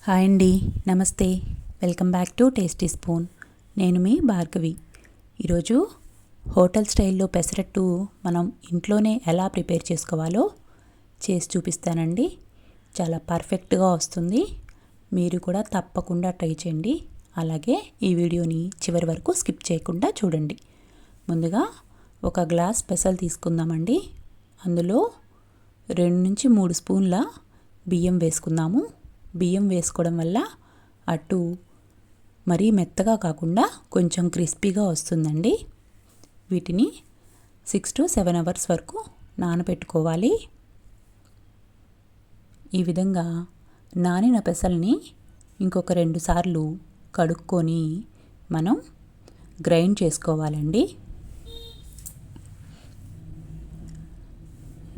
Hi అండి, నమస్తే. Welcome back to tasty spoon. నేను మీ భార్గవి. ఈరోజు హోటల్ స్టైల్లో పెసరట్టు మనం ఇంట్లోనే ఎలా ప్రిపేర్ చేసుకోవాలో చేసి చూపిస్తానండి. చాలా పర్ఫెక్ట్గా వస్తుంది. మీరు కూడా తప్పకుండా ట్రై చేయండి. అలాగే ఈ వీడియోని చివరి వరకు స్కిప్ చేయకుండా చూడండి. ముందుగా ఒక గ్లాస్ పెసలు తీసుకుందామండి. అందులో 2 నుంచి 3 స్పూన్ల బియ్యం వేసుకుందాము. బియ్యం వేసుకోవడం వల్ల అటు మరీ మెత్తగా కాకుండా కొంచెం క్రిస్పీగా వస్తుందండి. వీటిని 6 to 7 అవర్స్ వరకు నానబెట్టుకోవాలి. ఈ విధంగా నానిన పెసల్ని ఇంకొక 2 సార్లు కడుక్కొని మనం గ్రైండ్ చేసుకోవాలండి.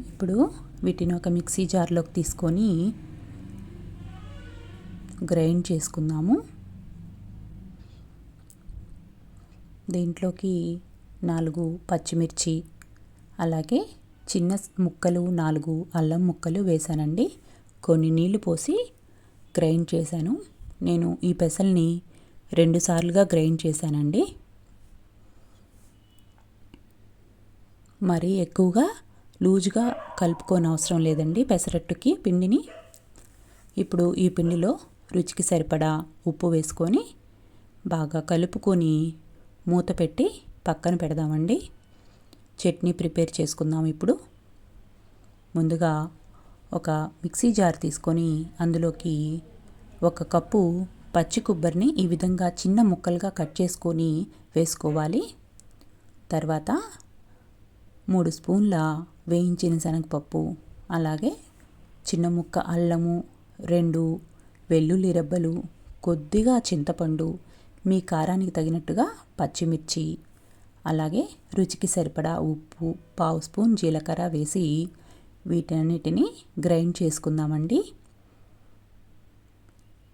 ఇప్పుడు వీటిని ఒక మిక్సీ జార్లోకి తీసుకొని గ్రైండ్ చేసుకుందాము. దీంట్లోకి 4 పచ్చిమిర్చి, అలాగే చిన్న ముక్కలు 4 అల్లం ముక్కలు వేసానండి. కొన్ని నీళ్లు పోసి గ్రైండ్ చేశాను. నేను ఈ పెసల్ని 2 సార్లుగా గ్రైండ్ చేశానండి. మరీ ఎక్కువగా లూజుగా కలుపుకోని అవసరం లేదండి పెసరట్టుకి పిండిని. ఇప్పుడు ఈ పిండిలో రుచికి సరిపడా ఉప్పు వేసుకొని బాగా కలుపుకొని మూత పెట్టి పక్కన పెడదామండి. చట్నీ ప్రిపేర్ చేసుకుందాం. ఇప్పుడు ముందుగా ఒక మిక్సీ జార్ తీసుకొని అందులోకి 1 కప్పు పచ్చి కొబ్బరిని ఈ విధంగా చిన్న ముక్కలుగా కట్ చేసుకొని వేసుకోవాలి. తర్వాత 3 స్పూన్ల వేయించిన శనగపప్పు, అలాగే చిన్న ముక్క అల్లము, 2 వెల్లుల్లి రెబ్బలు, కొద్దిగా చింతపండు, మీ కారానికి తగినట్టుగా పచ్చిమిర్చి, అలాగే రుచికి సరిపడా ఉప్పు, 1/2 స్పూన్ జీలకర్ర వేసి వీటన్నిటిని గ్రైండ్ చేసుకుందామండి.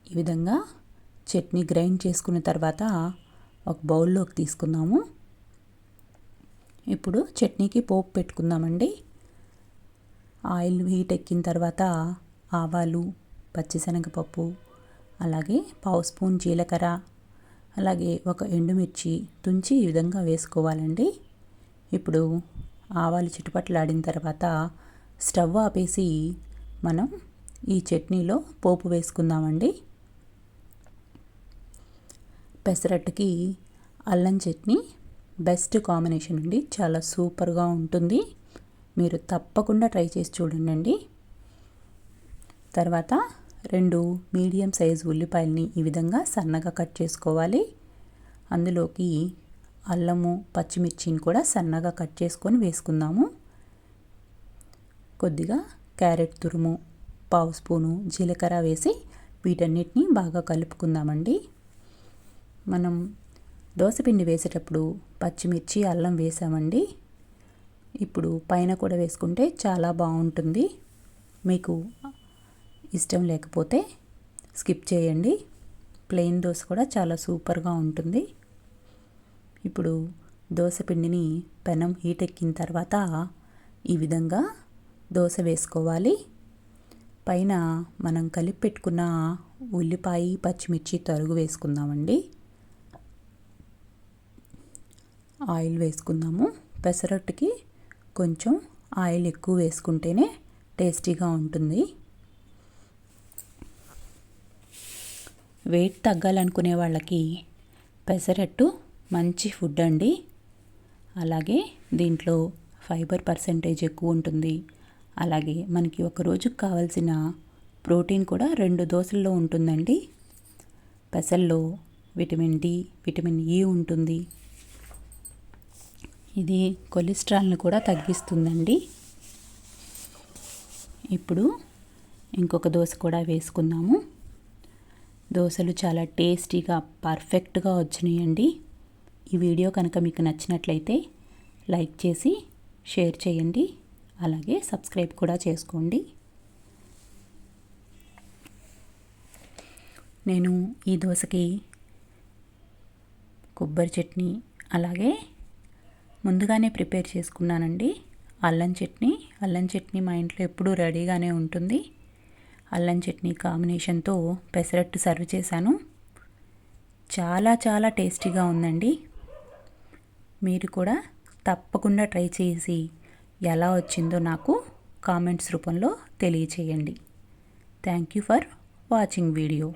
ఈ విధంగా చట్నీ గ్రైండ్ చేసుకున్న తర్వాత ఒక బౌల్లోకి తీసుకుందాము. ఇప్పుడు చట్నీకి పోపు పెట్టుకుందామండి. ఆయిల్ హీట్ ఎక్కిన తర్వాత ఆవాలు, పచ్చిశనగపప్పు, అలాగే 1/2 స్పూన్ జీలకర్ర, అలాగే 1 ఎండుమిర్చి తుంచి ఈ విధంగా వేసుకోవాలండి. ఇప్పుడు ఆవాలు చిటపటలాడిన తర్వాత స్టవ్ ఆపేసి మనం ఈ చట్నీలో పోపు వేసుకుందామండి. పెసరట్టుకి అల్లం చట్నీ బెస్ట్ కాంబినేషన్ అండి. చాలా సూపర్గా ఉంటుంది. మీరు తప్పకుండా ట్రై చేసి చూడండి. తర్వాత 2 మీడియం సైజు ఉల్లిపాయలని ఈ విధంగా సన్నగా కట్ చేసుకోవాలి. అందులోకి అల్లము, పచ్చిమిర్చిని కూడా సన్నగా కట్ చేసుకొని వేసుకుందాము. కొద్దిగా క్యారెట్ తురుము, 1/2 స్పూను జీలకర్ర వేసి వీటన్నిటిని బాగా కలుపుకుందామండి. మనం దోసపిండి వేసేటప్పుడు పచ్చిమిర్చి, అల్లం వేసామండి. ఇప్పుడు పైన కూడా వేసుకుంటే చాలా బాగుంటుంది. మీకు ఇష్టం లేకపోతే స్కిప్ చేయండి. ప్లెయిన్ దోశ కూడా చాలా సూపర్గా ఉంటుంది. ఇప్పుడు దోశ పిండిని పెనం హీట్ ఎక్కిన తర్వాత ఈ విధంగా దోశ వేసుకోవాలి. పైన మనం కలిపి పెట్టుకున్న ఉల్లిపాయ, పచ్చిమిర్చి తరుగు వేసుకుందామండి. ఆయిల్ వేసుకుందాము. పెసరట్టుకి కొంచెం ఆయిల్ ఎక్కువ వేసుకుంటేనే టేస్టీగా ఉంటుంది. వెయిట్ తగ్గాలనుకునే వాళ్ళకి పెసరట్టు మంచి ఫుడ్ అండి. అలాగే దీంట్లో ఫైబర్ పర్సెంటేజ్ ఎక్కువ ఉంటుంది. అలాగే మనకి ఒక రోజుకు కావాల్సిన ప్రోటీన్ కూడా 2 దోశల్లో ఉంటుందండి. పెసల్లో విటమిన్ డి, విటమిన్ ఇ ఉంటుంది. ఇది కొలెస్ట్రాల్ని కూడా తగ్గిస్తుందండి. ఇప్పుడు ఇంకొక దోశ కూడా వేసుకుందాము. దోశలు చాలా టేస్టీగా పర్ఫెక్ట్గా వచ్చినాయండి. ఈ వీడియో కనుక మీకు నచ్చినట్లయితే లైక్ చేసి షేర్ చేయండి. అలాగే సబ్స్క్రైబ్ కూడా చేసుకోండి. నేను ఈ దోశకి కొబ్బరి చట్నీ, అలాగే ముందుగానే ప్రిపేర్ చేసుకున్నానండి అల్లం చట్నీ. అల్లం చట్నీ మా ఇంట్లో ఎప్పుడూ రెడీగానే ఉంటుంది. అల్లం చట్నీ కాంబినేషన్తో పెసరట్టు సర్వ్ చేశాను. చాలా చాలా టేస్టీగా ఉందండి. మీరు కూడా తప్పకుండా ట్రై చేసి ఎలా వచ్చిందో నాకు కామెంట్స్ రూపంలో తెలియచేయండి. Thank you for watching video.